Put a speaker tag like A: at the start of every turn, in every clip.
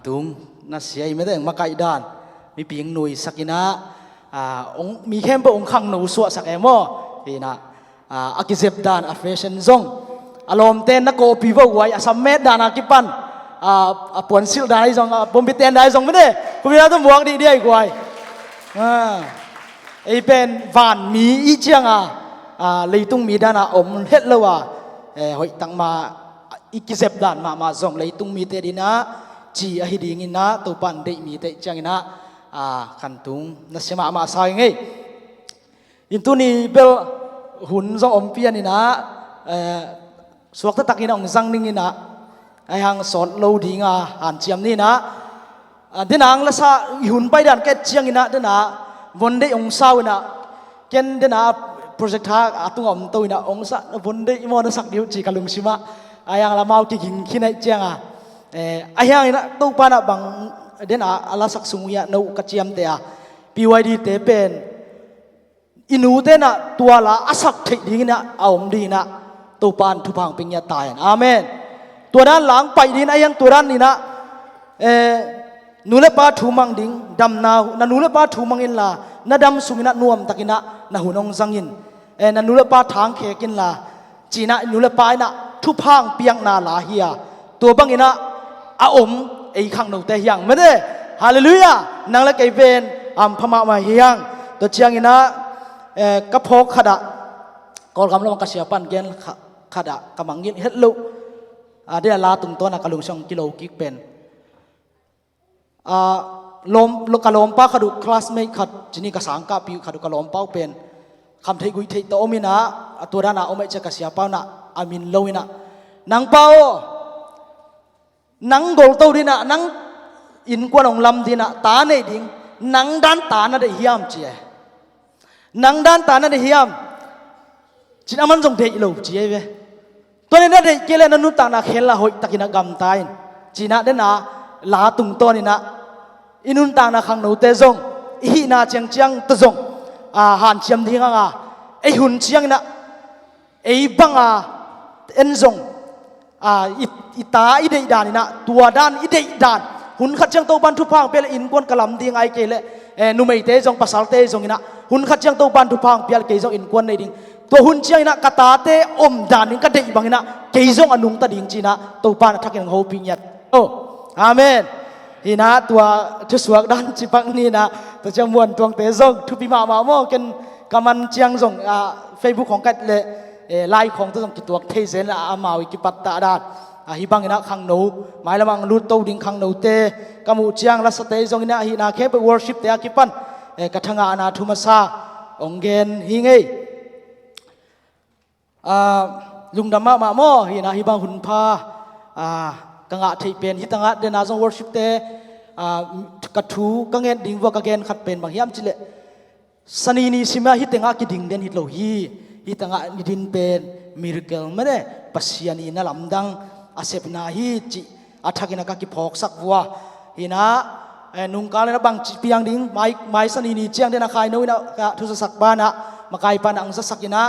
A: ตุงน่าเสียไม่ได้มาไกลด้านมีเพียงหน่วยสักินะองมีเข้มปองขังหนูสวดสักเอโมนี่นะอากิเซบด้านอาเฟชันซงอารมณ์เต้นนักโกปีบไว้อาสัมเมดด้านอากิปันปวนซิลได้ซงปมพิเตนได้ซงไม่ได้คุณพี่เราต้องบวกดีๆกว่าไอเป็นวานมีอีเจียงเลยตุ้งมีด้านอมเฮ็ดเลยว่าหอยตั้งมาอีกิเซบด้านมาซงเลยตุ้งมีเตดินะจีอหิดิงินะตัวปันเดมีเตจังนะขันตุงนัสมาสายไงอินตุนีเบลหุ่นซงอมเปียนี่นะสวกตะตักนี่นะองซังนิ่งนี่นะไอหางสอนโลดีงาหันเจียมนี่นะเดินหางละซาหุ่นไปดันแกเจียงนี่นะเดินหาวันเดองเศร้านะเกนเดินหาโปรเจกต์ท่าตุงอมตัวนะองศาวันเดมอนสักเดียวจีกัลุงชิมะไอหางละมากิงขี้ในเจียงไอหางนี่นะตัวปานะบังเดินหาอาลาสักสุงยาโนกัจเจียมเตะปีวัยดีเตเป็นอินูเตนะตัวละอาศักทิดีนะเอาอมดีนะตัวปานทุพังเป็นยาตายอาเมนตัวนั้นหลังไปดินไอ้ยังตัวนั้นนี่นะนูเลปาถูมังดิงดำนาวนันนูเลปาถูมังอินลานาดำสุงินะนวมตะกินะนาหุนองซังอินนันนูเลปาทางเขกินลาจีนะนูเลปานะทุพังเปียงนาลาเฮียตัวบังอินะอาอมไอ้ขังหนูแต่ยังไม่ได้ฮาเลลูยานังละไกเป็นพม่ามาเฮียงตัวเชียงอินะกระพกขดะกอลกำลังกระเสียปันเกนขดะกำมังยินเฮ็ดลุเดี๋ยวลาตุงตัวนักลุงช่องกิโลกิกเป็นลมลูกกะลมป้าขดุคลาสเมทขัดจีนี่กระสังกาปิวขดุกะลมป้าเป็นคำเทกุยเทตโอมินะตัวด้านอเมจะกระเสียป้านะอามินโลวินะนังเป้านังโกลโตดินะนังอินกวนองลำดินะตาในดิ่งนังด้านตานะได้เฮียมเจียนังด้านตานะได้เฮียมจีน่ามันจงเทอิโลเจียเวตัวนี้นั่นเองเกล้านุตังนักเฮลลาหอยตะกินักกำตายจีน่าเดน่าลาตุงตัวนี่นะอินุนตังนักขังนูเตจงอีน่าเจียงเจียงตะจงหันเชียมทิ้งไอหุ่นเชียงนะไอบังเอ็นจงอิตาอิเดดานี่นะตัวด้านอิเดดานหุ่นขัดเชียงตัวบันทุพังเป็นอินกวนกะลำดิ้งไอเกล้นุไม่เตจงภาษาเตจงนี่นะหุ่นขัดเชียงตัวบันทุพังเป็นเกจงอินกวนในดิ้งตัวหุ่นเชียงนะกตาเตอมดานิงกระเดยบังนะเกยซงอนุงตะดิงจีนะตัวปานทักยังโฮปิญญาโออาเมนฮีนะตัวทุสวกดันจิปังนี่นะตัวจำมวนตัวเตซงทุปีมาโมกันกำมันเชียงซงเฟซบุ๊กของกันเลยไลน์ของตัวกิตัวเทเซนอามาวิกิปัตตาดาฮิบังนะขังหนูหมายละมังรูดตัวดิ่งขังหนูเตกมูเชียงลัสเตซงนะฮีนะแค่ไปวอร์ชิปเตอากิปันกระทั่งอาณาทุมาซาองเกนฮิงเอลุงดำมาโมฮินาฮิบังหุ่นพากังอาที่เป็นฮิตังอาเดนาซงวอร์ชิปเตกระทูกังเงินดิ่งวัวกังเงินขัดเป็นบางอย่างจิเลสนีนีสิมาฮิตังอากิดิ่งเดนฮิตโลฮิตังอาดินเป็นมิราเคิลไม่ได้ปัสยานีน่าลำดังอาเซปนาฮิจิอาทักินักกิพอกสักวัวฮินานุ่งกาเลนะบางจิปียังดิ่งไม่สนีนีเจียงเดนาคายนู้นนะทุสสักบ้านะมาไกปานังสักยินะ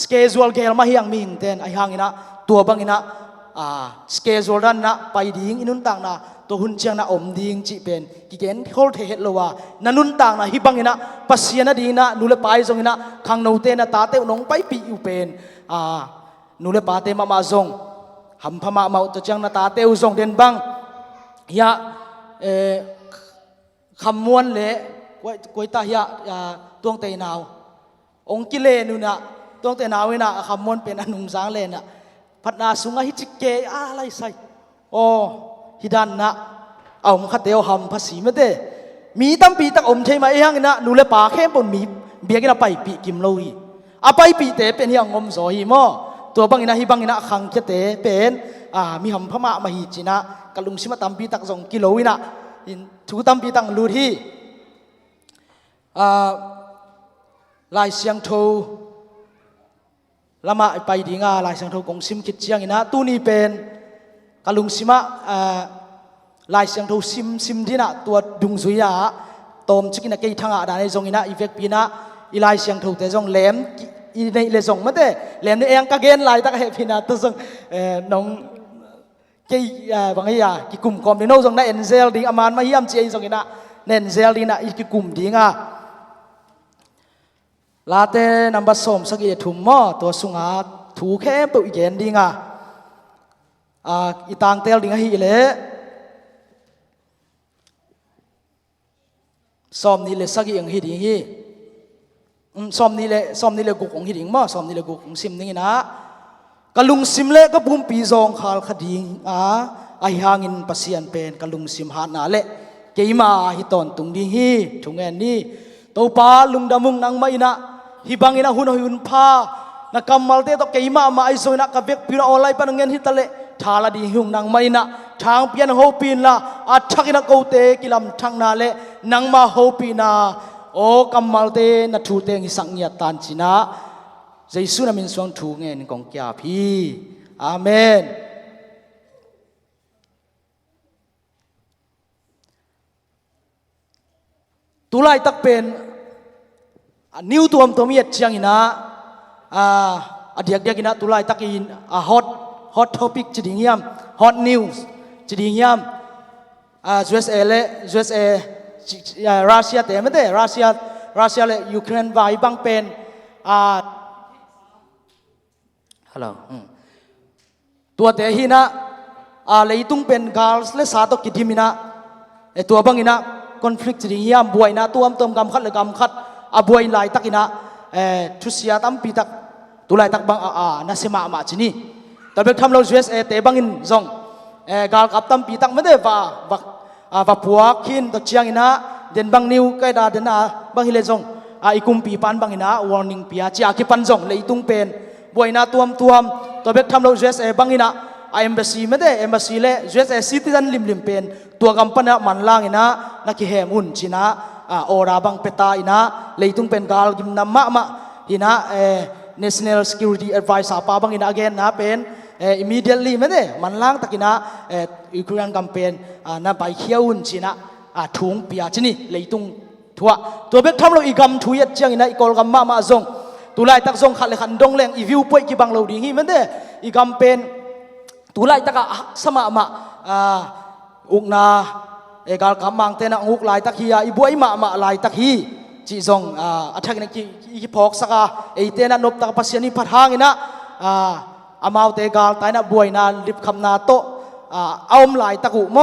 A: สเกจวลเกลมาเฮียงมิงเตนไอหางอินะตัวบังอินะสเกจวลดันนะไปดิ่งอินุนต่างนะตัวหุ่นเชียงนะอมดิ่งจีเป็นกิเกนโคลเทเฮตโลวานันุนต่างนะฮิบังอินะปัสยานะดีนะนูเลปายซงอินะขังนูเตนะตาเตวนงไปปีอุเป็นนูเลปาเตมาซงหำพม่าเมาตัวเชียงนะตาเตวซงเดนบังยาคำมวนเละกวยตาเฮียตวงเตนาวองกิเลนูนะตัวแต่นาวินะคำมวนเป็นอนุสางเลนะพัฒนาสุงหิจิเกอะไรใส่โอ้ฮิดันนะเอาขัดเดียวหำภาษีไม่ได้มีตั้มปีตักอมใช่ไหมยังนะนูเลปาแค่บนมีเบียกันไปปีกิมโลฮีไปปีเตเป็นยังงมโสฮีมอตัวบังอินะฮิบังอินะขังเจเตเป็นมีหำพม่ามาฮิจินะกลุงชิมาตั้มปีตัก2 กิโลวินะถูตั้มปีตักลูที่ลายเสียงโทละมาไปดีงาลายเสียงโทกงซิมคิดเชียงอินะตู้นี้เป็นกลุงซิมาลายเสียงโทซิมที่นะตัวดุงซุยะตอมชิกินะเกยทางอาดานในซงอินะอีเฟกปีนะอีลายเสียงโทแต่ซงแหลมอีในเลซงไม่ได้แหลมในเองก็เกณฑ์ลายตะเฮพินะตัวซงน้อง bang ya ki kum kom ding no jong na angel ding aman ma hiam chi jong ina nen angel ding na ki kum ding a late number som sagi thum mo to sunga thu khem to igen ding a itang tel ding hi le som ni le sagi ang hi ding hi som ni le guk ong hi ding mo som ni le guk ong sim ding ina kalung sim le ka bum pi zong khal khading ai hangin pasian pen kalung sim ha na le keima hi ton tung ding hi thungen ni to pa lung damung nang mai na hi bangina hun pha na kamal te to keima ma ai zoina ka bek pira olai panungen hi tale thala di hung nang mai na thang pian ho pin la a thakina ko te kilam thang na le nang ma ho pi na o kamal te na thu te ngi sang nya tan china Giêsu na min suang thu nge ni kong kya phi amen tulai tak pen new tuam tomiat chiang ina adiak ina tulai tak in hot topic chiding yam hot news chiding yam USA Russia te mate Russia le Ukraine vai bang pen hello ตัวเตหินะเลยตุ้งเป็นกาลส์และสาตกิดิมินะตัวบังอินะconflict จริงยามบวยนะตัวมกำคัดเลยกำคัดบวยลายตักอินะทุเสียตั้มปีตักตัวลายตักบังน่าเสมามาจีนี่แต่เบิกทำเรา USA เตบังอินซองกาลกับตั้มปีตักไม่ได้ว่าผัวขินตัวเชียงอินะเดินบังนิวใกล้ดาเดินบังฮิเลซองอีกุมปีปันบังอินะ warning ปีอาจีอากิปันซองเลยตุ้งเป็นบวยนะตัวตัวเบ็กทำเรา USA บังอินะembassy ไม่ได้ embassy เล่ USA citizen ลิมเป็นตัวกำปั้นมันล่างอินะนักเฮมุนชินะโอราบังเปตาอินะเลยตุ้งเป็นกาลกิมนามะอินะnational security advisor ป้าบังอินะ again นะเป็นimmediately ไม่ได้มันล่างตะกินะอุกรานกัมเปญน่าไปเขียวอุ่นชินะถุงปียชินี่เลยตุ้งทัวตัวเบ็กทำเราอีกำทุยเจียงอินะอีกอลกัมมาซงตุลายตักซงขัดเลยขันดงแรงอีวิวป่วยกีบังเราดีงี้มันเด้อีกำเป็นตุลายตักสมาอุกนากาลกำมังเตนะอุกลายตักฮีอีบวยมาลายตักฮีจีซงอัฐกินกีพอกสักเตนะนบตักปัสยานิพัดหางอินะอามาวเตกาลตายนะบวยนาลิบคำนาโตเอามลายตักอุโม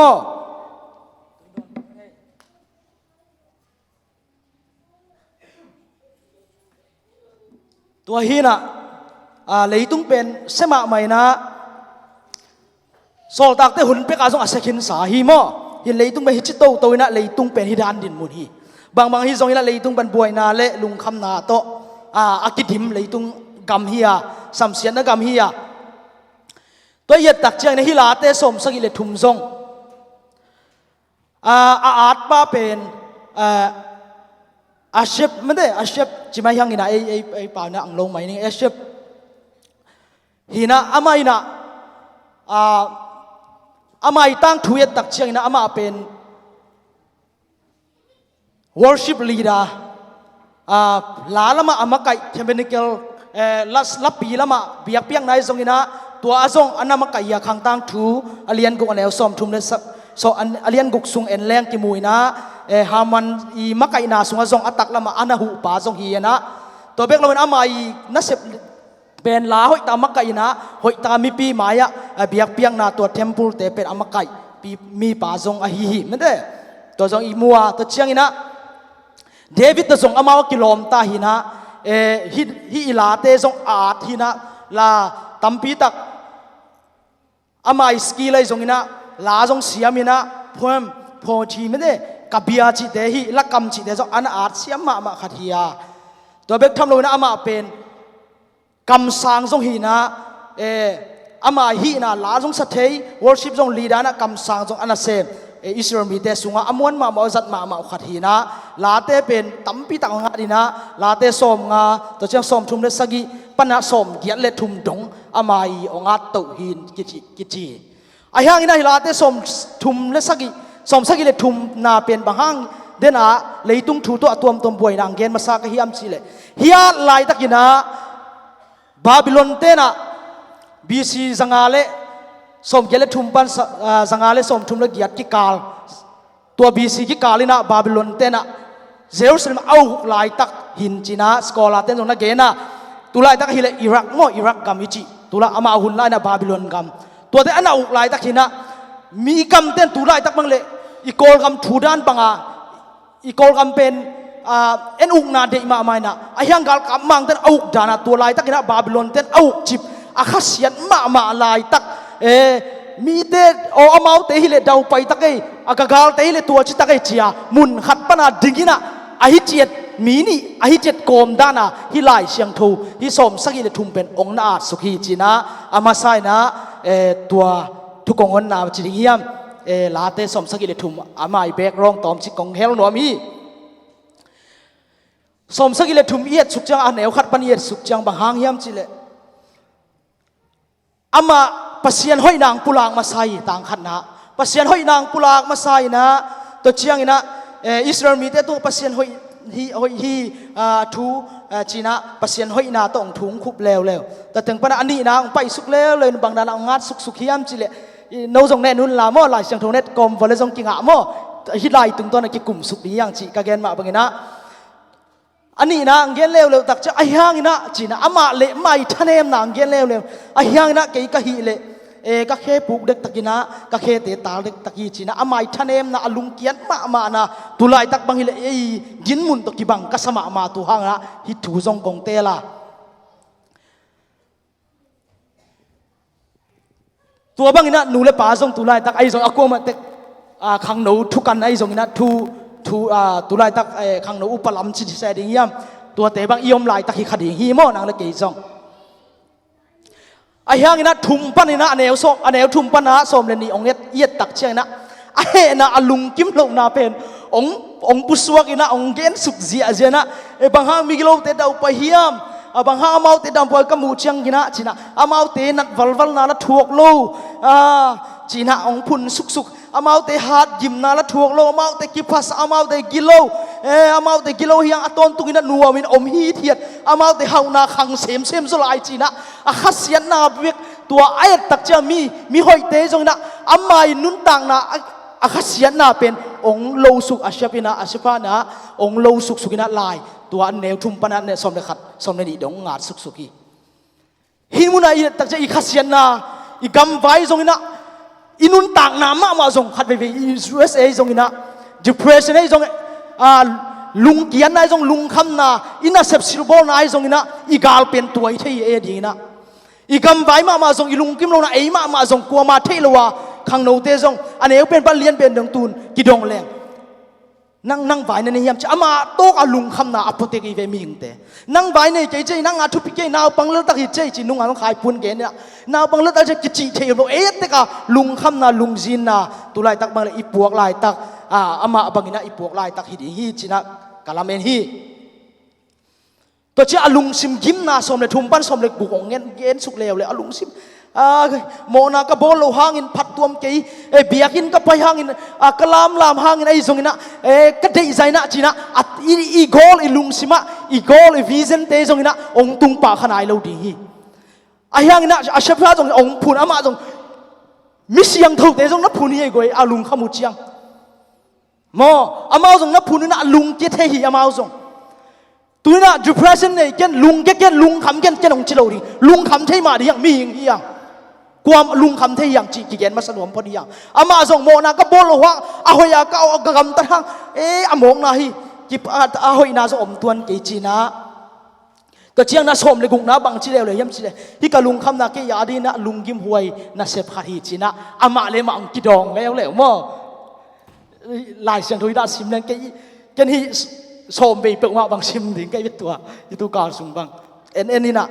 A: ตัวฮีนะเลยตุ้งเป็นเสมาใหม่นะโซลตักเตหุ่นเป็กอาซงอาเซคินสาฮีโมฮิเลยตุ้งไปฮิจิโตตัวนะเลยตุ้งเป็นฮิดานดินมุนฮีบางฮิซงฮิละเลยตุ้งเป็นบวยนาเละลุงคำนาโตอากิดิมเลยตุ้งกำฮียสัมเสียนนะกำฮียตัวยัดตักเจียงในฮิลาเตสมสกิเลทุมซงอาดป้าเป็นอาเชฟไม่ได้อาเชฟจิมายังอินะไอป่านะอังลงไหมนี่อาเชฟหินะอามาอินะอามาตั้งทุยตักเชียงอินะอามาเป็น worship leader ลาละมาอามาไก่เทมเปนิเกลลับปีละมาเบียกเปียงนายทรงอินะตัวอาซงอันนั้นมาไก่ยาขังตั้งทูอเลียนกุกอันเอลซอมทุมเลสso alian guk sung en leng ki muina haman I makai na sunga zong atak lama anahu pa zong hiana to bek lawan amai na sep ben la hoi ta makai na hoi ta mi pi maya biak piang na to temple te pen amakai pi mi pa zong a hi mede to zong I muwa to chiang ina David to zong amaw kilom ta hina hi ila te zong at hina la tampi tak amai ski lai zong inaลาจงเสียมินะพวมพอชีไม่ได้กับเบียจิเดหิลักกำจิเดจงอันอาจเสียมาขัดเฮียตัวเบกทำเลยนะอามาเป็นกำสังจงหินะอามาหินะลาจงสัตย์ worship จงลีดานะกำสังจงอันเซมอิสราเอลมีแต่สุงอามวนมาจัดมาขัดหินะลาเตเป็นตั้มปีตังงาดีนะลาเตสมงาตัวเจ้าสมทุมเลสกีปัญหาสมเกียรเลทุมดงอามาองอาตุหินกิจิไอ้ห้างนี่นะฮิลาเตสมทุมเลสกีสมสกีเลทุมนาเป็นบางห้างเดน่ะเลยตุ้งถูตัวตัวบวยนางเกณฑ์มาสักฮิอัมชิเลฮิอาลายตะกินะบาบิโลนเตนะบีซีสังอาเล สมเกลทุมปันสังอาเลสมทุมละเกียรติกาลตัวบีซีกิกาลินะบาบิลอนเตนะเยรูซาเล็มเอาหลายตักหินจีนะสกอลาเตนตรงนั้นเกนะตุลายตักฮิเลอิรักง้ออิรักกัมอิจิตุลาอามาหุ่นไลนะบาบิลอนกัมตัวเตอันเอาหลายตักหินะมีกัมเตนตุลายตักบังเลอีกอลกัมทูดานปังอาอีกอลกัมเป็นเอ็นอุกนาเดมาไม่นะไอ้ยังกาลกัมมังเตนเอาดานะตัวลายตักหินะบาบิลอนเตนเอาจิบอาคาเซียนมาลายตักมีเตโออามาเตฮิเลดาวไปตักเออากาลเตฮิเลตัวชิตักเอเจียมุนขัดปนาดิ่งนะอหิเจียดมีนี่อหิเจียดโกมด้านะฮิไลเชียงทูฮิสมสักิเลทุมเป็นองนาสุขีจีนะอามาไซนะตัวทุกองนาจิริยมลาเตสมสักิเลทุมอามาไอเบกร้องตอมชิกองเฮลนัวมีสมสักิเลทุมเอียดสุกจังอันเอวขัดปนเอียดสุกจังบางหางยามจิเลอามาปัสยันห้อยนางปุลางมาใส่ต่างขันนะปัสยันห้อยนางปุลางมาใส่นะตัวเชียงนะอิสราเอลมีแต่ตัวปัสยันห้อยฮีทูจีนะปัสยันห้อยนาต้องถุงคุบแล้วแต่ถึงปนอันนี้นะไปสุกแล้วเลยบางนางัดสุกเฮียมจิเลโนจงแน่นุนลาโมหลายเสียงทงเน็ตกรมวอลเลย์จงกิงหะโมฮิตไลตึงตัวนักกุมสุกนี้ยังจีกะเกนมาบางนะอันนี้นะเงี้ยเร็วตักจะไอ้ย่างนะจีนะอามาเละไม่ทันเอ็มนะเงี้ยเร็วไอ้ย่างนะเกี่ยกะฮีเละก็แค่ปลูกเด็กตะกี้นะก็แค่เตะตาเด็กตะกี้จีนะอามาทันเอ็มนะลุงเกียนมานะตุลายตักบางฮีเละยินมุนตะกี้บังก็สมามาตุหังนะฮิตถูจงกงเตล่ะตัวบางฮีนะนูเล่ป้าจงตุลายตักไอ้จงอากวมาเตะขังหนูทุกันไอ้จงฮีนะทูตุลายตักขังหนูอุปลัมจิตเสด็จยามตัวเตะบางยมลายตักฮิคดีฮีโมนังเล็กจงไอ้ยังนะทุมปันนะอันเอวโซอันเอวทุมปันนะสมเลนีองเอียดตักเชียงนะไอ้นะอลุงกิมโลนาเป็นองปุสวกินะองเกนสุกเจียนะบางห้างมีกิโลเตดาวไปเฮียมบางห้างอามาเตดาวไปกมูเชียงกินะจีนะอามาเตนักวัลนาละทวกโลจีนะองพุนสุกอามาเตหัดยิมนาละทวกโลอามาเตกิพัสอามาเตกิโลอามาเตกิโลเฮียงอัตอนตุกินะนัวมินอมฮีเทียดอามาเตเฮานาขังเซมสลายจีนะอาคัสยันนาเวกตัวไอ้ตักจะมีหอยเตจงนะอามาอินุนต่างนะอาคัสยันนาเป็นองโลสุกอาชปินะอาชปานะองโลสุกกินะลายตัวอันเนวทุมปนันเนี่ยสมเด็จขัดสมเด็จดีดงงาดสุกีฮิมุนาอิตักจะอีคัสยันนาอีกำไว้จงนะอินุนต่างน้ำมาจงขัดไปUSA จงนะ depression ไอ้จงลุงเกียนไอ้จงลุงคำนาอินาเซปซิลโบนไอ้จงนะอีกาลเป็นตัวที่เอดีนะอีกำไว้มาจงอีลุงกิมลงนะไอ้มาจงกลัวมาเทลวะขังโนเตจงอันนี้เป็นปลาเลียนเป็นดงตูนกิดงแรงนั่งไว้ในนี้ยามจะอามาโต๊ะลุงคำนาอพเทกีเวมิงเตนั่งไว้ในใจนั่งอาทุพิเกนาวปังเลือดตะกิใจจีนุ่งต้องขายปุ่นเกเนี่ยนาวปังเลือดตะจะกิจิเทียบเตกะลุงคำนาลุงจินนาตุลายตักบางเลยอีปวกลายตักอามาบางนะอีปวกลายตักฮิดีฮีจีนะกะลาเมนฮีตัวเจ้าลุงซิมยิ้มนาสมเลยทุ่มปั้นสมเลยบุกองเงินสุกเลวเลยลุงซิมโมนากระโบโลหางอินพัดตัวมเกยเบียกินก็ไปหางอินกลามหางอินไอ้ทรงอินะกระเดยใจนะจีนะอีโกลอีลุงซิมะอีโกลอีวิเซนเตทรงอินะองตุงปากขนายเราดีไอ้หางอินะอาเชฟพระทรงองพูนอามาทรงมิเสียงถูกเตทรงนับพูนยี่กวยอาลุงขมุจียงโมอามาทรงนับพูนนะลุงเกตเฮีอามาทรงตัวน่ะ depression เนี่ยแกลุงแกลุงคำแกองจิโลดิลุงคำใช่มาดิยังมีอย่างความลุงคำที่อย่างจีกิเกนมาสนมพอดีอย่างอามาส่งโมนาก็บอกว่าอาหอยากเอากระกำตะทังอามงนาฮีจิบอาหอยนาสมตวนกีจีนะก็เชียงนาสมเลยกุงนาบังจีเลวเลยยังจีเลที่กะลุงคำนาเกียาดีนะลุงกิมหวยนาเสพฮีจีนะอามาเลยมังกิดองแล้วมั่วลายเสียงทุยดาสิมนั่นแกนี่สมไปเปิดว่าบางชิมถึงใกล้ตัวยี่ตัวการสูงบางเอ็นนี่นะ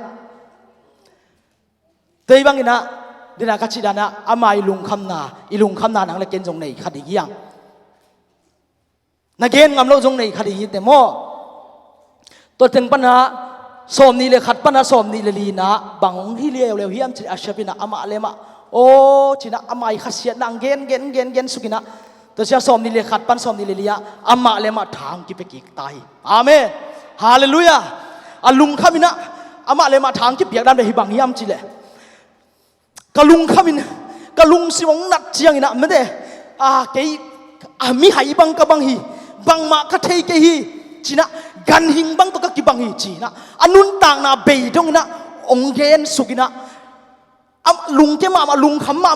A: เตยบางนี่นะเดี๋ยวนักจิดานะอามาอีลุงคำนานังเล็กเกนจงในคดียังนักเกนงำโลจงในคดีแต่โมตัวถึงปัญหาสมนี่เลยขัดปัญหาสมนี่เลยลีนะบางที่เลี้ยวเฮียมจิอาชปินะอามาเลมาโอ้จินะอามาอีขัดเสียนังเกนสุกินะตัวเชื่อสมนี่เลยขัดปันสมนี่เลยลียอามาเลมาทางกิเปกิกตายอาเมนฮาเลลูยาอาลุงขมินะอามาเลมาทางกิเปียกดำเลยบางเฮียมจิเลยกลุงขมิน กะลุงสิวงนัดเจียงนะไม่ได้เกยมีหายบังกะบังฮีบังมาคะเทยเกฮีจีนะกันหิงบังตัวกะกิบังฮีจีนะอันนุนต่างนะเบยดงนะองเกนสุกินะลุงเจ้ามาลุงคำมา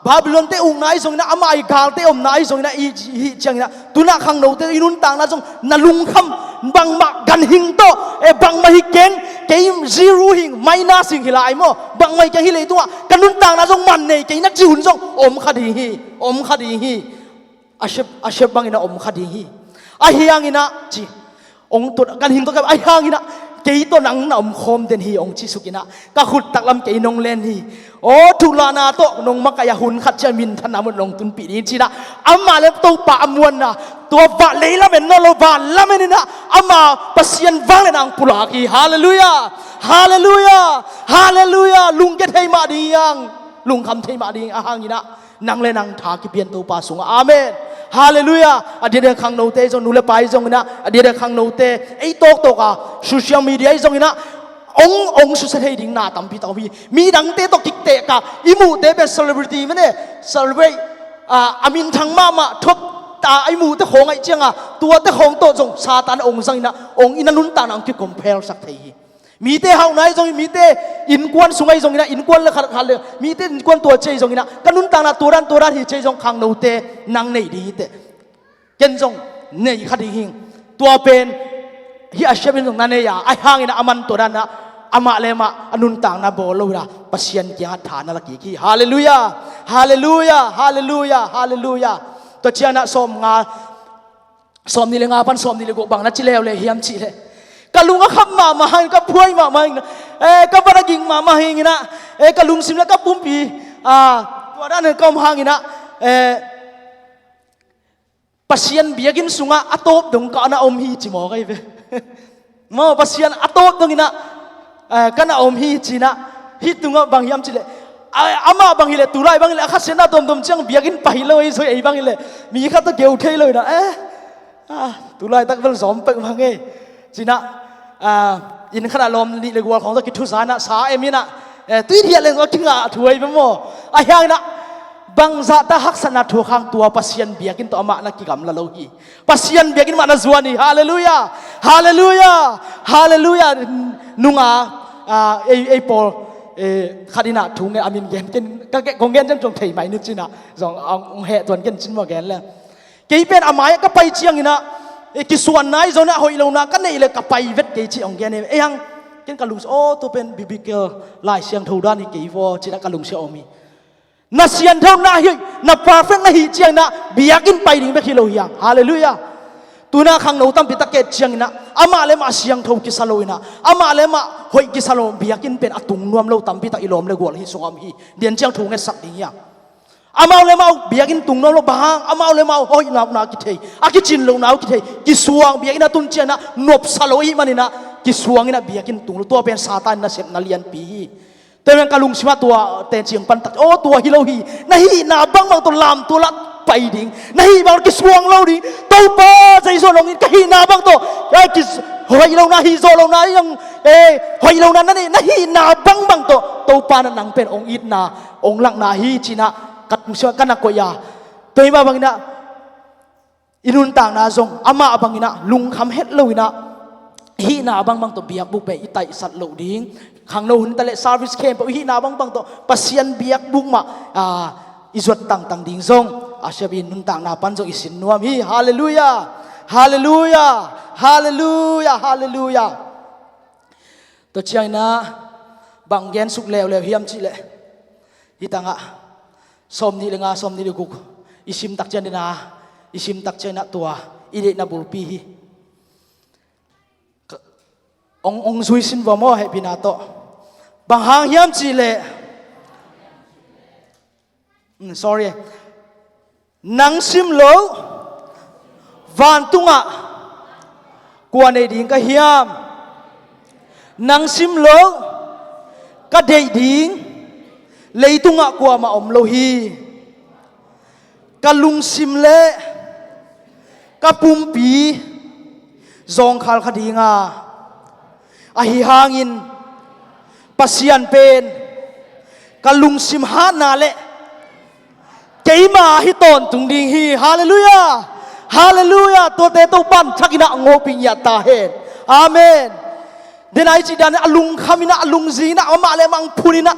A: บาบิลอนเตองนายทรงนะอามาอีกาลเตอมนายทรงนะอีจังนะตุนักขังโนเตอินุนต่างนะทรงนะลุงคำบังมากันหิงโตบังมาฮิเกนเกมซีรูหิงไม่น่าสิ่งหิลายมั้งบังไม่จะหิเลยตัวกันนุนต่างนะทรงมันเนี่ยเกนักจิหุ่นทรงอมคดีฮีอาเชฟบังอินะอมคดีฮีอาเฮียงอินะจีองตัวกันหิงตัวกับอาเฮียงอินะเกยตัวหนังน่ะอมคมเดนฮีองจิสุกินะก็ขุดตักลำเกยนงเลนฮีโอ้ทุลานาโตนงมักกายหุ่นขัดเจมินธนามุนลงตุนปีนี้จีนะอามาเล็บตัวปะอมวนนะตัวบะเลยละเมนโนโลบาละเมนินะอามาปัสยันวังเลนังปุลากีฮาเลลูยาฮาเลลูยาฮาเลลูยาลุงเกเทมาดียังลุงคำเทมาดีอาหังอินะนางเลนังทากิเปียนตัวปาสุงอาเมนฮาเลลูยาอดีตขังโนเตจงนุเลไปจงนะอดีตขังโนเตไอโตกโตกะโซเชียลมีเดียจงนะองสุดท้ายดิ่งนาตัมพิตาวีมีดังเตตกิกเตกะอิมูเตเป็นเซเลบริตี้มั้ยเนี่ยเซเลบริตอามินทางมาทบตาไอมูเตของไอเจียงตัวเตของโตจงซาตานองสังนะองอินันุนตานังกิคอมเพลสักทีมีเตเฮาไหนจงมีเตอินกวนสุงไอจงนะอินกวนเลยขัดเลยมีเตอินกวนตัวเจจงนะกันนุนตานะตัวรันที่เจจงขังโนเตนังในดีเตเกนจงในคดีหิงตัวเป็นฮิอาเชบินตรงนั้นเนี่ยไอห่างอินะอามันตัวนั้นนะอามาเลมาอนุนต่างนะโบลูระปัสยันกิฮัฐานะลักกี้ฮาเลลูยาฮาเลลูยาฮาเลลูยาฮาเลลูยาตัวเจ้านะสมงาสมนี่เลยงาพันสมนี่เลยกูบังนัดจิเลวเลยเฮียมจิเลยกะลุงก็ขับมาให้กับพวยมาให้กับปรกิงมาให้งี้นะกะลุงสิมแล้วกับปุ่มปีตัวด้านนั้นก็มาให้งี้นะปัสยันเบียกินสุงะอัตโตดงก็อันอมฮีจิมอไงเว้มาปัสยันอัตโตดงงี้นะกันอมฮีจีนะฮิตุงะบางยามจิเลอามาบางฮิเลตุไรบางฮิเลข้าเสนาตมจังเบียกินไปเลยสวยไอ้บางฮิเลมีข้าตะเกียวเทเลยนะตุไรตักเป็นสมเป็นบางเอจีนะอินขนาดลมนี่เลยวัวของตะกิทุสานะสาเอมินะตุ้ยเทียเลยก็กินถวยไปหมดไอ้ยังนะบางซาตาฮักษณะถูกข้างตัวปัสยันเบียกินตัวอามานักกิกรรมละโลกีปัสยันเบียกินมานาจวนีฮาเลลูยาฮาเลลูยาฮาเลลูยานุงไอปอลคดีน่ะถุงเนี่ยอามินเกนก็แกงเกนจังจงเทยไหมนึกจินะจงเอาแห่ตัวเกนจินว่าแกนแล้วกี่เป็นอามาก็ไปเชียงนี่นะกิส่วนไหนจงเนี่ยหอยลงนะก็เนี่ยเลยกับไปเวทกี่เชียงแกเนี่ยยังเกนกะลุงโอ้ตัวเป็นบิบิเกลลายเชียงทูด้านนี่กี่วอจินะกะลุงเชียงมีน่าเสียนเท่าน่าเฮยน่าพาร์เฟกน่าเฮยเชียงน่ะเบียกินไปดิ่งไปกิโลเฮียงฮาเลลูยาตัวน่าขังโนตั้มพิตาเกตเชียงนะอามาเลมาเชียงทูกิสโลนะอามาเลมาหอยกิสโลเบียกินเป็นอตุงนวมโลตั้มพิตาอิโลมเลกัวฮิสวามฮีเดียนเชียงทูเงสักดิ่งยังอามาเลมาเบียกินตุงนวมโลบางอามาเลมาหอยนากิเทยอากิจินโลนากิเทยกิสวงเบียกินตุนเชียนะนบสโลอีมันนี่นะกิสวงนี่นะเบียกินตุงตัวเป็นซาตานนะเสพนาเลียนปีแต่ยังกะลุงสิว่าตัวเตนเชียงปันตักโอ้ตัวฮิโลฮีนะฮีนาบังตัวลามตัวละไปดิ่งนะฮีบางกิสวงเราดิ่งตัวป้าใจโซลงนี่ก็ฮีนาบังตัวไอ้กิสหอยเรานะฮีโซลงนะยังหอยเรานั่นนี่นะฮีนาบังตัวป้านั่นนังเป็นองค์อิดนาองค์หลักนาฮีจีนะกัดมุสวกันนักกวยาตัวมาบางนะอินุนต่างนาจงอามาบางนะลุงคำเฮ็ดเลยนะฮีนาบังตัวเบียกบุกไปอิไตสัตว์เหล่าดิ่งขังโนหุ่นตะเลซาร์วิสเคมปะวินาบังตัวปัสยันเบียกบุกมาอิจวัดต่างดิ่งซงอาเชบินนุนต่างนาปันจงอิสินนัวมีฮาเลลูยาฮาเลลูยาฮาเลลูยาฮาเลลูยาตัวเชียงนะบางแกนสุกเลวเฮียมจิเลฮิตังะสมนี่เลงาสมนี่เลกุกอิสิมตักเจนนะอิสิมตักเจนนะตัวอิเดนะบุลปีองซุยสินวามอให้พินาโตบางหางเฮียมจีเลsorry นังซิมโลวันตุงะกวนในดิ่งก็เฮียมนังซิมโลก็เดยดิ่งเลยตุงะกวนมาอมโลฮีก็ลุงซิมเลก็ปุ่มปีจงขลคดีงาอาหิหางินปัสยันเป็นกะลุงสิมหานาเล cái mà hi tôn tung đi hi hallelujah hallelujah tôi tế tôi ban chắc ina ngô pin ya ta hen amen đến ai chỉ đàn alung khamina alung zina ama le mang phunina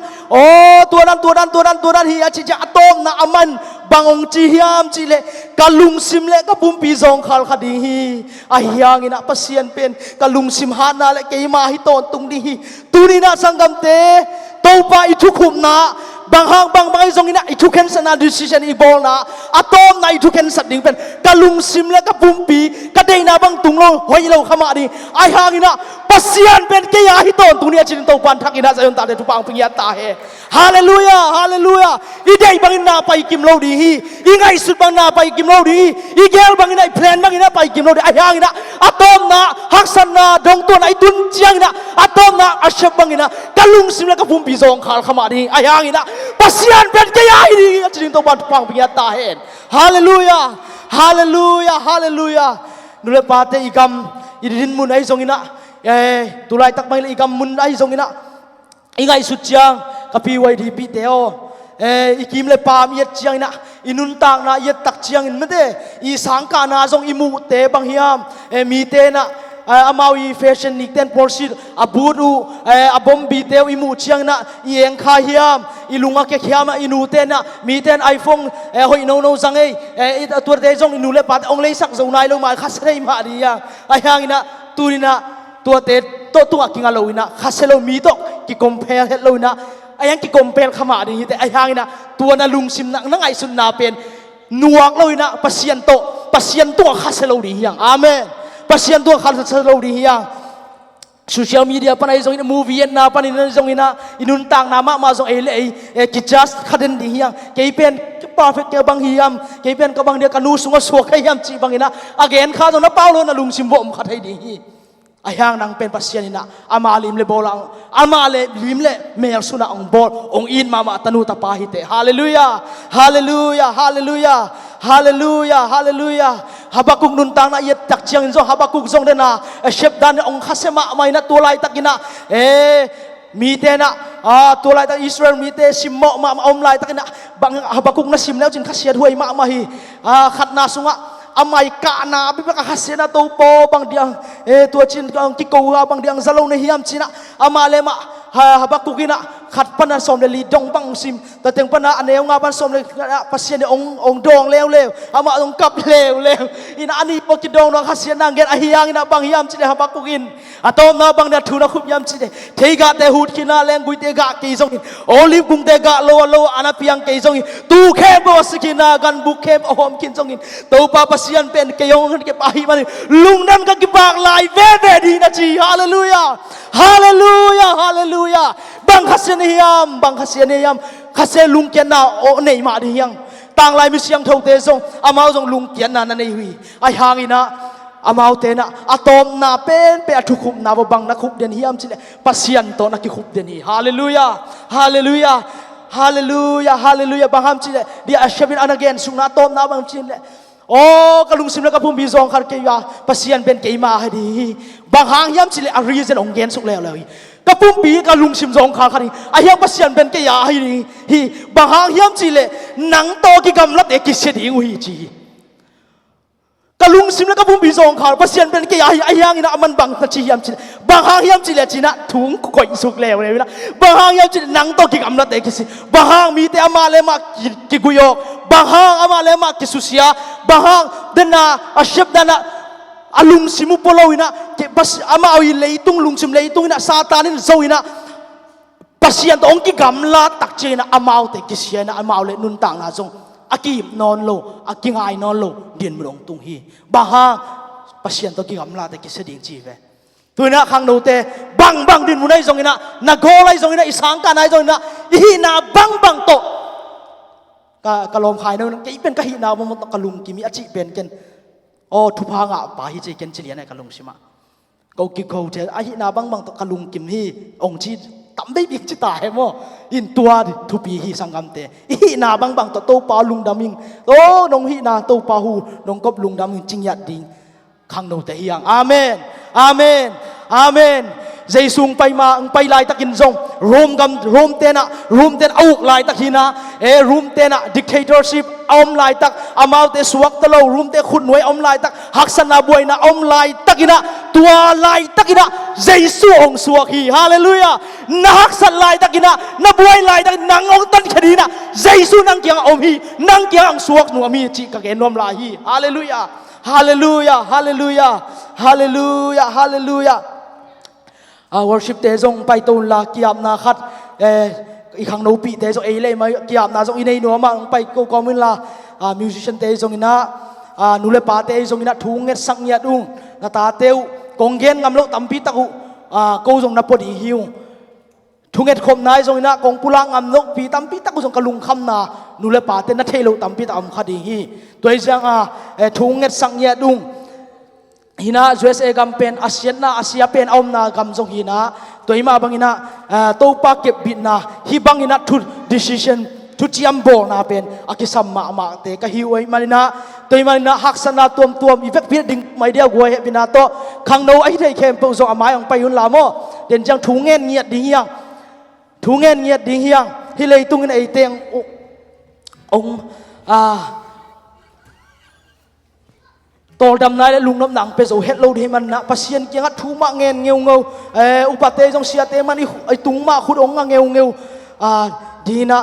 A: tua dan hi achi ja atom na aman bangong chi hiam chi le kalung sim le ka pumpi zong khal khadi hi a hiang ina pasien pen kalung sim hana le ke ma hi ton tung di hi tunina sangam te topa itu khum na bang zong ina itu ken sana decision I bol na atom na itu ken sat ding pen kalung sim le ka pumpi ka dei na bang tung lo hoi lo khama di ai hang ina pasian pen ke ya hi ton tung ni achin to pan thak ina sayon ta de tu pang pingya ta he hallelujah hallelujah I dei bang na pai kim lo di hi I ngai sut bang na pai kim lo di I gel bang ina plan bang ina pai kim lo di ai hang ina atom na haksan na dong ton ai tun chiang ina atom na ashap bang ina kalung sim le ka pumpi zong khal khama di ai hang ina pasian pen ke ya hi achin to pan pang pingya ta he hallelujah hallelujah hallelujah nule pate ikam idin mun ai zong ina tulai tak mai ikam mun ai zong ina ingai sut chiang kapi wai di pi teo ikim le pam yet chiang ina inun tang na yet tak chiang in mate I sangka na zong imu te bang hiam mi te na amawi fashion nik ten porsi abudu abom bi teo imu chiang na ieng kha hiam ilunga ke hiam inu te na mi ten iphone hoi no zang ei tur te zong inu le pat ong le sak zo nai lo ma khasrei ma ri ya ai hang ina turina tua te to tu akinga lo ina khaselo mi to ki compare het lo ina ayang ki compare khama di te ai hang ina tua na lung sim na ngai sun na pen nuak lo ina pasien to khaselo di yang amen pasien to khaselo di yang social media panai zong ina movie na panai zong ina inun tang na ma zong ele ki just khaden di yang ke pen perfect ke bang hiam ke pen ka bang dia kanu sunga so ka hiam chi bang ina again kha zong na paulo na lung sim bom khathai di hi ayang nang pen pasien ina amalim le bolang amale lim le mer suna ong bol ong in mama tanu ta pa hite hallelujah hallelujah hallelujah hallelujah hallelujah habakuk nun tang na yet tak chiang zo habakuk zong dena shep dan ong khasema mai na tolai takina mi te na tolai ta Israel mi te simmo ma om lai takina bang habakuk na sim leo chin khasia huai ma hi khat na sunga amai ka na bi ka hasena to po bang diang tua chin ki ko bang diang zalo na hiam china amale ma habakukina khat pana som le li dong bang sim ta teng pana aneu nga ban som le pasien ong dong lew ama ong kap lew ina ani po ki dong no hasien nang gen ahiang ina bang hiam chine habakukin atom na bang na thu na khup yam chine theiga te hut kina leng gui te ga ki jong olive gung te ga lo ana piang ke jong tu khem bo sikina gan bu khem om kin jong to pa pasien pen ke yong ke pahi man lung nan ka ki bak lai ve di na chi hallelujah hallelujah hallelujah bang khasian hiam khase lung kian na o nei ma di hiang tang lai mi siang thau te zong amao zong lung kian na nei hui ai hangina amao te na atom na pen pe athukum na bang na khup den hiam chile pasian to na ki khup den hi hallelujah hallelujah hallelujah hallelujah bang ham chile dia ashabin again sung na tom na bang chile kalung sim la ka pum bi zong khar ke ya pasian pen ke ma ha di bang hang hiam chile a reason ong gen suk le ka pum pi ka lung sim zong khar khani a hiam pasian pen ke ya hi bang hang hiam chile nang to ki gam lat e ki se ding hi chi ka lung sim la ka pum bi zong khar pasian pen ke ya hi a hiang ina aman bang ta chi hiam chile bang hang hiam chile china thung koi suk le na bang hang hiam chile nang to ki gam lat e ki si bang hang mi te amale ma ki guyo bang hang amale ma ki susia bang hang dena ashep dana alung simu polowina ke bas ama awi leitung lungsim leitung ina satanin zoina pasien ong ki gamla takchena amau te kisiana amau le nun tang na zong aki non lo aki ngai non lo dien mrong tung hi baha pasien to ki gamla te kiseding chi ve tuina khang no te bang din munai zong ina na golai zong ina isang ka nai zong ina hi na bang to ka lom khai no ke pen ka hi na mo to kalung kimi achi pen ken thu pha nga pa hi che ken chilian ka lung sima ko ki ko the a hi na bang to kalung kim hi ong chi tam be bi chi ta he mo in tua thu pi hi sangam te hi na bang to pa lung daming nong hi na to pa hu nong kop lung daming ching yat ding khang no te hiang amen amen amen Jaisung pai ma ang pai lai takin zong room ten auk lai takina room ten dictatorship om lai tak amau te suak te lo rum te khun noi om lai tak haksana buai na om lai takina tua lai takina Jesu ong suak hi hallelujah na haksan lai takina na buai lai tak nang ong tan khadina Jesu nang kyang om hi nang kyang suak nu ami chi ka gen nom lai hi hallelujah hallelujah hallelujah hallelujah hallelujah worship te zong pai to la kiam na khatอีกครั้งโนปีเตจงเอเลยมาเกี่ยมนาจงอินในนัวมาไปก็คอมมินละmusicianเตจงอินะนุเลปาเตจงอินะทุ่งเงสังยาดุงนาตาเตวกงเย็นงำโลตัมปีตะกุกูจงนับปดีหิวทุ่งเงคมนายจงอินะกงปุลังงำโลปีตัมปีตะกุจงกะลุงคำนานุเลปาเตนัทเทโลตัมปีตะอมคดีฮีตัวเองทุ่งเงสังยาดุงหินะ USA กัมเป็นอาเซียนนะอาเซียเป็นอมนากัมจงหินะตัวมาบังหินะตัวปากเก็บบิดนะฮิบังหินะทุ decision ทุจิมโบนาเป็นอากิสัมมาเตกะฮิวไอมานินะตัวมานินะหักษณะตัวอีเฟกพิดดิ่งไม่เดียวกวยบินาโตขังโนไอเทเข้มเปิลส่งอาไม้ของไปยุนลาโมเด่นจังถุงเงินเงียดดิ่งยังถุงเงินเงียดดิ่งยังฮิเลยตุงเงินไอเตียงองตอดำนายและลุงน้ำหนังเป็นโอเฮดโลดีมันนะปัสยันเกี่ยงทูมาเงินเงียวเงาอุปเตจงเสียเตมันไอตุงมาขุดองเงียวเงียวดีนะ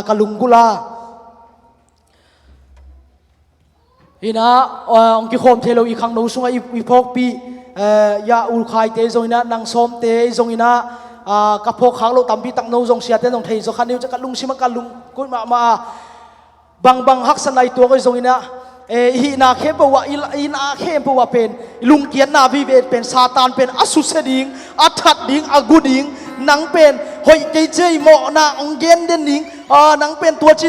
A: กะลุงกุลาอีนะองค์กิโคมเทโลอีกครั้งโนสุงอีพกปียาอุลคายเตจงอีนะนางส้มเตจงอีนะกับพกขังโลตัมปีตักโนจงเสียเตจงเทจงขันนิ้วจะกะลุงชิมกะลุงกุลมาบางฮักสนายตัวก็จงอีนะฮีนาเข้มปวะอีนาเข้มปวะเป็นลุงเกียรนาวิเวเป็นซาตานเป็นอสุเสดิงอัฐดิงอากุดิงนังเป็นหอยเจยโมนาองเกนเดนดิงนังเป็นตัวจี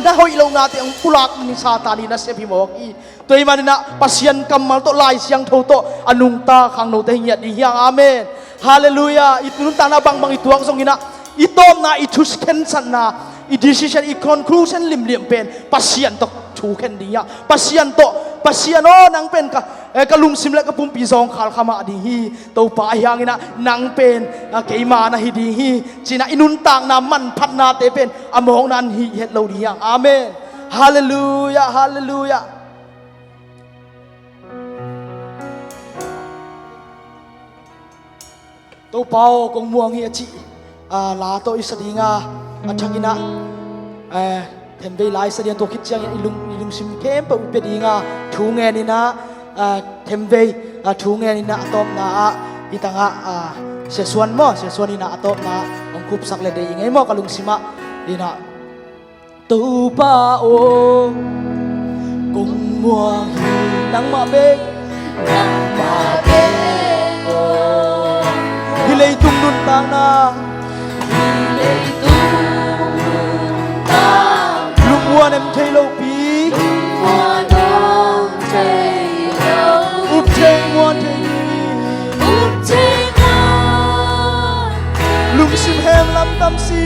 A: นาหอยลงนาเตียงปุลักนิซาตานีนัสเซพิโมกีตัวมันนะปัสยันกำมัลโตลายเสียงโทโตอนุงตาขังโนเตียดีเฮียงอาเมนฮาเลลูยาอิตุนตานาบางอิตวงทรงกินะอิตอมนาอิทุสเคนสันนาอี decision อี conclusion ลิมเลี่ยมเป็นปัสยันตกชูเข็นดีอ่ะปัสยันโตปัสยันโอนังเป็นกะลุงซิมและกะปุ่มปีซองขาลขมาดีฮีตัวป่าอย่างนี้นะนังเป็นเกยมานะฮีดีฮีจีน่าอินุนต่างนามันพัฒนาเตเป็นอมองนันฮีเฮ็ดเราดีอย่างอาเมนฮาเลลูยาฮาเลลูยาตัวเปากงม่วงเฮียจีลาโตอิสดีงาชังกินะเห็นไปหลายเสียงตัวคิดจังลุงซิมเข้มเปิดเป็นดีงาชูเงินนี่นะเทมเวชูเงินนี่นะตบนะอีต่างเสียส่วนมั่วเสียส่วนนี่นะตบนะองคุบสักเลยได้ยังไงมั่วกับลุงซิมะนี่นะตูป้าโอกงมัวนังมาเบกฮิเลยตุ้งนุนต่างนะวัวเนมเทโลปีอุบเทมัวเทลุงซิมเฮมลำตำซี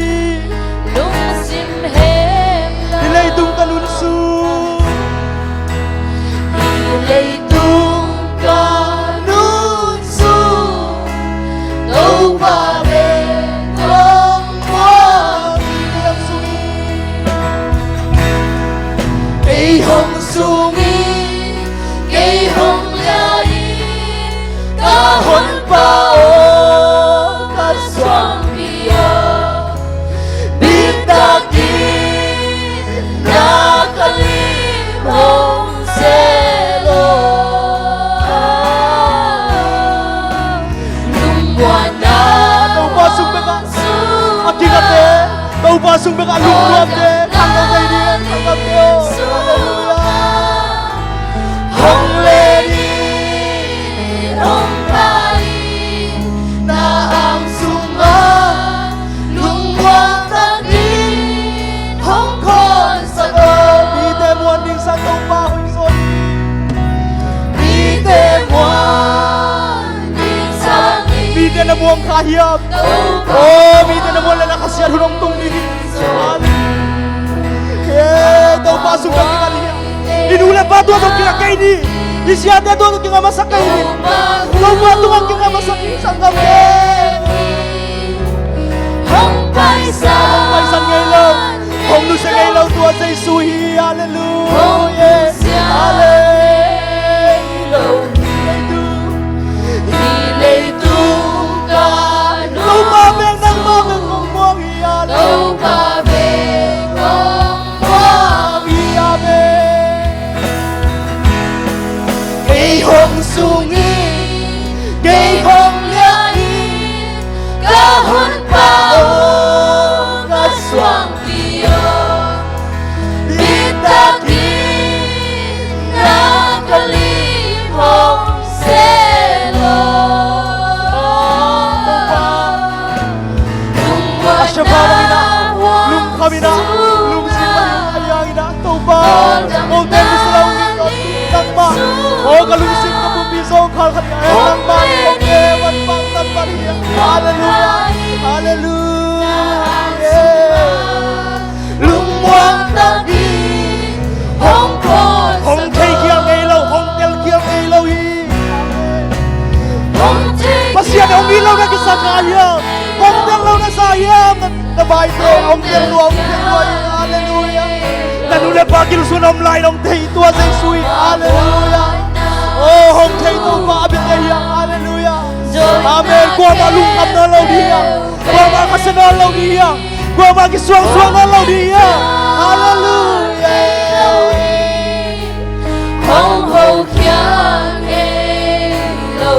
A: ฮิเลยตุงกันนุนซูฮิเลยตุงกันนุนซูโตบาเบกงมัวhong sungi kei hong lai ka hon pao ka swang dia bitaki na kalim hong selo lung buana tau pa sung beka akigate tau pa sung beka lung buate kang kai dia kang teo Hong Lady, Hong Pai, na ang suma, lung wang tagin, Hong Kong sa go. Bite muan ding sa tong bahoy son. Bite muan ding sa ngin. Bite na muang kahiyap. Oh, bite na muang lalakasyan hunong tung ligin. Tau pasok ng kinaliya. Inulan pa ito ang kinakay ni. Isyate ito ang kingamasakay ni. Tau pa ito ang kingamasakay sa gabi. Hong Paisan ngayon. hồng lu sẽ ngay lâu tua dây suy hallelujah đâu ba bên nắng mơ bên ngông muông đâu ba bên ngông muông cây hồng sung cây hồng lẽ cả hôn bao cả xoang tiêu biết ta đi na kali hồng sẽ lo Ashabana lum khamina lum simba ayangina toba o tem salawin ko tangma o kalum sim ka bubiso khal khaya tangma ke wan pang tan pariya hallelujah hallelujah lum wang ta gi hong kon hong thei kia ngai lo hong tel kia ngai lo hi hong thei pasia dong mi lo na ki sakaya hong tel lo na saya na bai te hong tel lo hallelujah na nu le pa ki lu sun om lai long thei tua sai sui hallelujah oh hong thei to pa bi te ya hallelujah amen ko ma lu kam na lo dia ko ma ka sa na lo dia ko ma ki suang suang na lo dia hallelujah hong ho kya ke lo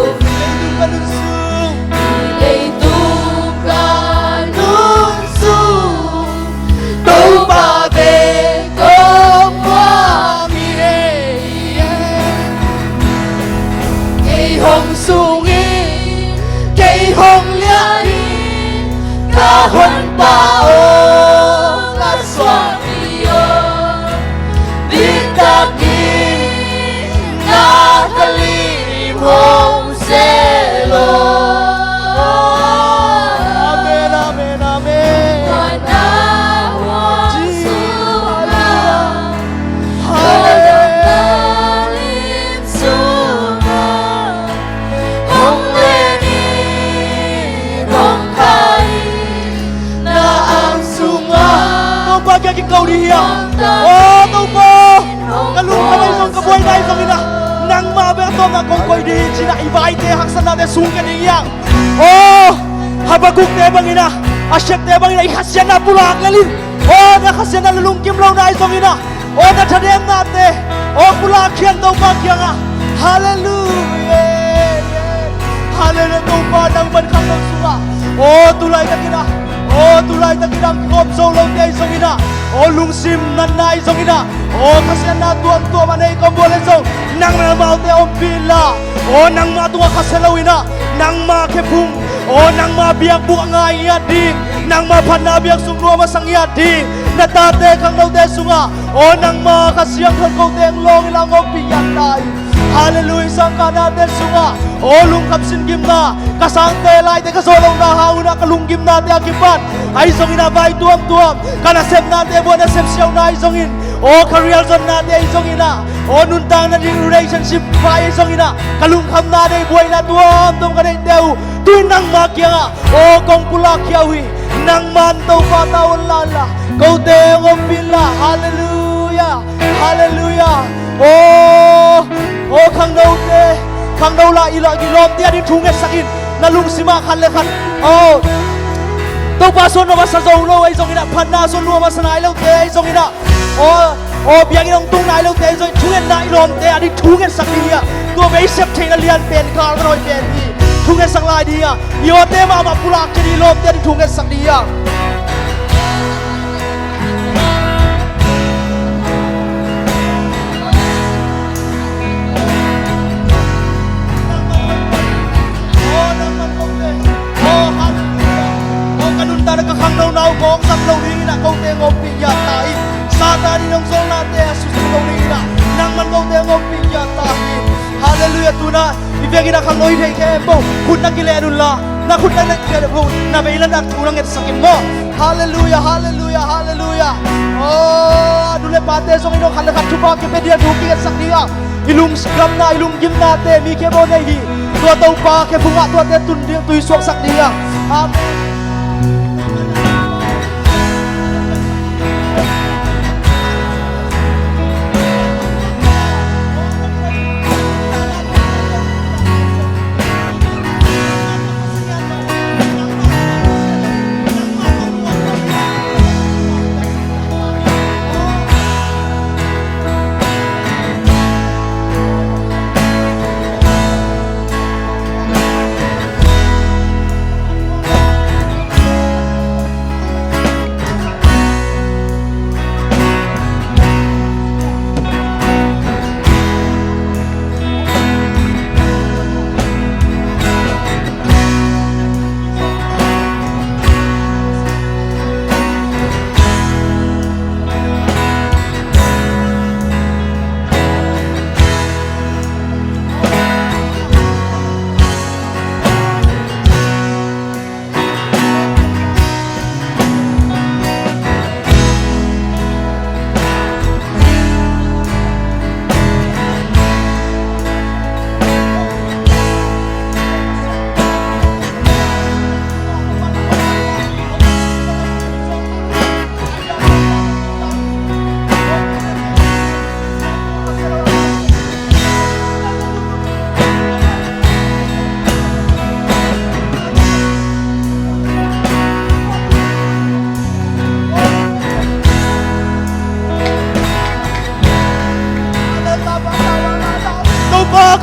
A: hôn bao là xoa tiêu biết ta đi na kali hồng sẽ lo amen amen amen na hoa sung hallelujah lim sung hong lên hong khai bagai ki kau dia oh tau pa kalung kamay song kaboy na isang ina nang mabe to nga kong koy di sina ibay te haksan na te sungkan iyang oh habaguk te bang ina asyap te bang ina ihasyan na pulak lalin oh nakasyan na lalungkim law na isang ina oh natadem na te oh pulak yan tau pa kya nga hallelujah hallelujah tau pa nang bankang ng sura oh tulay na kina oh tulay ta kinang kop so long day song ina oh lungsim nanay song ina oh kasyan na tuang tuwa manay kombole song nang namaute om pila oh nang matunga kasalaw ina nang makepung oh nang mabiyak buka nga iyading nang mapanabiyak sungnuwa masang iyading natate kang daw desunga oh nang makasiyang kang teng long ilang o piyatay hallelujah sang kanaten sunga oh lungkap singim na kasang telay te kasolong na hauna kalunggim na te akipan ay songin na bay tuam kanasep na te buwan na sep siyaw na ay songin oh kareal zon na te ay songin na oh nuntang na din relationship pa ay songin na kalungkam na te buhay na tuam kanay teo tuwin nang makya nga oh kong kulak yawi nang mantaw patawon lala kau te ngom pila hallelujah hallelujah oh kang daw te kang daw la ila gilom ti adin thunget sakin nalung sima khan le khan oh to pa son no basa zo lo ai zong ina phan na son lo basa nai lo te ai zong ina oh biang ilong tung nai lo te zo thunget nai lom te adin thunget sakin ya to be sep theng alian pen kar roi pen ni thunget sak lai dia yo te ma pulak chini lom te adin thunget sak dia kong sak lo ring na kong te ngom piya tai sata ni nong song na te asus lo ring na nang man kong te ngom piya tai hallelujah tuna ibegi na kang oi thei ke bo khun na kile anun la na khun na ke bo na beilan dak tulang et sakin mo hallelujah hallelujah hallelujah oh adule pate song ino khan khat chupa ke pedia dhuki et saknia ilung skam na ilung gim na te mi ke bo nei hi tua tau pa ke bunga tua te tun dia tui suak saknia amen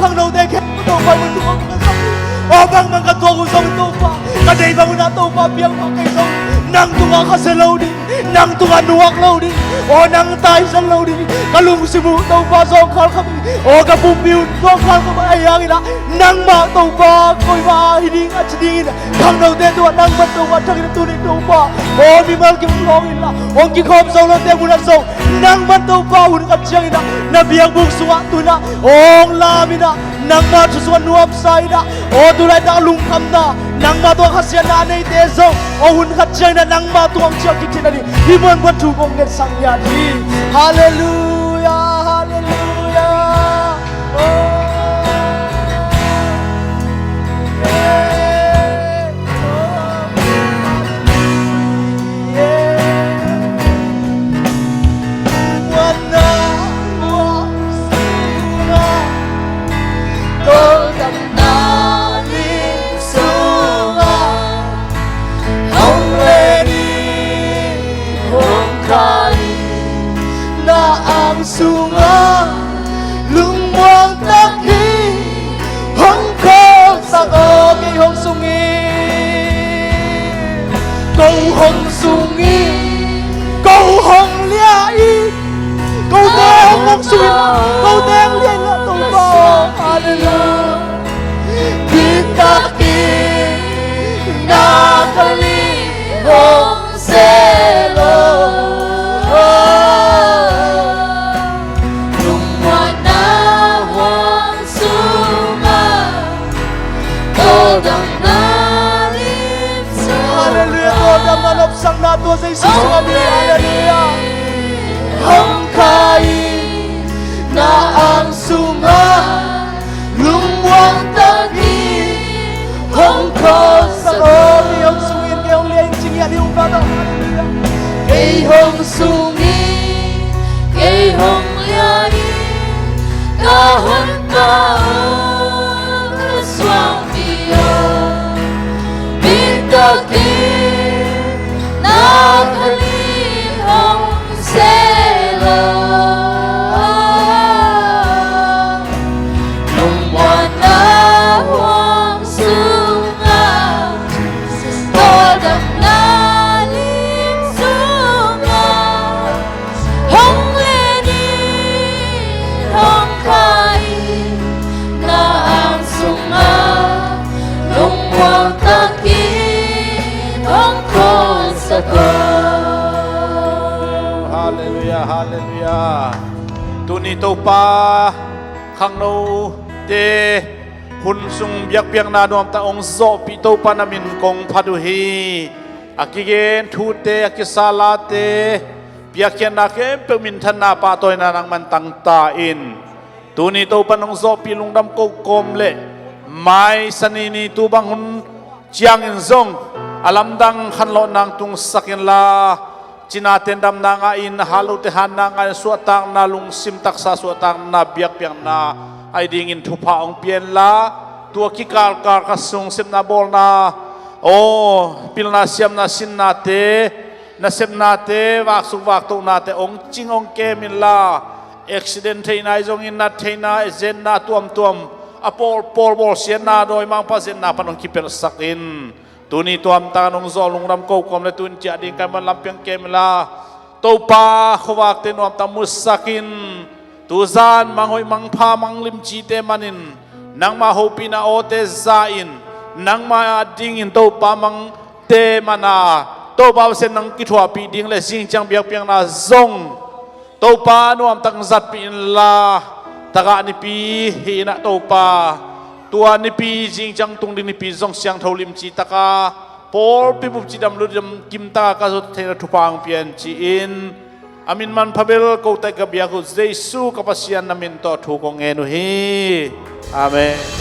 A: ข้างเราได้แค่ตัวไปมันตัวมันสองโอ้บางมันก็ตัวกูสองตัวปะก็ได้บางมันตัวปะเพียงมาไกลสองนั่งตัวข้าเสลาดินั่งตัวนัวเราดิโอ้นั่งตายเสลาดิกะลุงสิบุตัวปะสองข้าขมิโอ้กะปุ่มบิวตัวข้าขมิไอ้ยังอีละนั่งมาตัวปะคอยมาฮิดิงอัจฉริยะข้างเราได้ตัวนั่งมาตัวปะทั้งตัวนี้ตัวปะโอ้มีมันกินร้องอีละโอ้กินข้าวสองเราเต็มบุญสองนั่งมาตัวปะหุ่นอัจฉริยะนาเบียงบุกสวะตัวน่ะโอ้ลามินะนางมาชุสวนนวมไซด์โอ้ดูแลดาลุงคำนะนางมาตัวขัดเสียนาในเตโซโอ้หุ่นขัดเชียงนะนางมาตัวเชียงกิจนาดีที่มันวัตถุกงเงินสังยาดีฮาเลลูยาฮาเลลูยาโอ้sunga lumuang taki hong ko sa kay hong sungi câu hong sungi câu hong liai câu te hong sungi câu teng liai la câu ba hallelujah kita ki na kali hong selo sang nato sa Jesus ng aming hallelujah hangkay na ang sunga lumuang tagi hongkong sa kami hong sungin kay hong liang singya di hong nato hallelujah kay hong sungin kay hong liang kahon kaon kaswang diyo bitaki nakalihong selo nung wanawang sunga todang naling sunga hong leni hong kain na ang sunga nung watakin hong
B: Hallelujah, hallelujah. Tunito pa kang no te hun sung biak biak na nuam ta ong zo pito pa namin kong paduhi. Akigen tute akisalate biak yan na ke pemintan na patoy na nang mantang tain. Tunito pa nung zo pilung dam ko komle may sanini tubang hun chiang in zong alamdang kanlo nang tung sakin la cinatendam na nga in halutihan na nga suatang na lungsim taksa suatang na biyak na ay dingin tupaong piyan la tua kikal kar kasung sim na bol na pilna siyam na sin nate na sim nate waksuk wakto nate ong chingong kemin la accident tay na izong in na tay na zen na tuam apol bol siyan na doy mang pasin na panong kipel sakin tuni tuam tanong zolong ram ko kom le tun tia ding kan lampiang kemla to pa khowak te nuam tamus sakin tuzan mangoy mangpa manglim chi te manin nang ma hopi na ote zain nang ma ding in to pa mang te mana to pa sen nang kitwa pi ding le sing chang biak piang na zong to pa nuam tang zat pi la taga ni pi hi na to pa tua ni pi jing chang tung ding ni pi zong siang tholim chi taka por pi bup chi dam lu dam kim ta ka zo thena thupang pian chi in amin man phabel ko ta ka bia ko jesu kapasian namin to thu ko ngenu hi amen.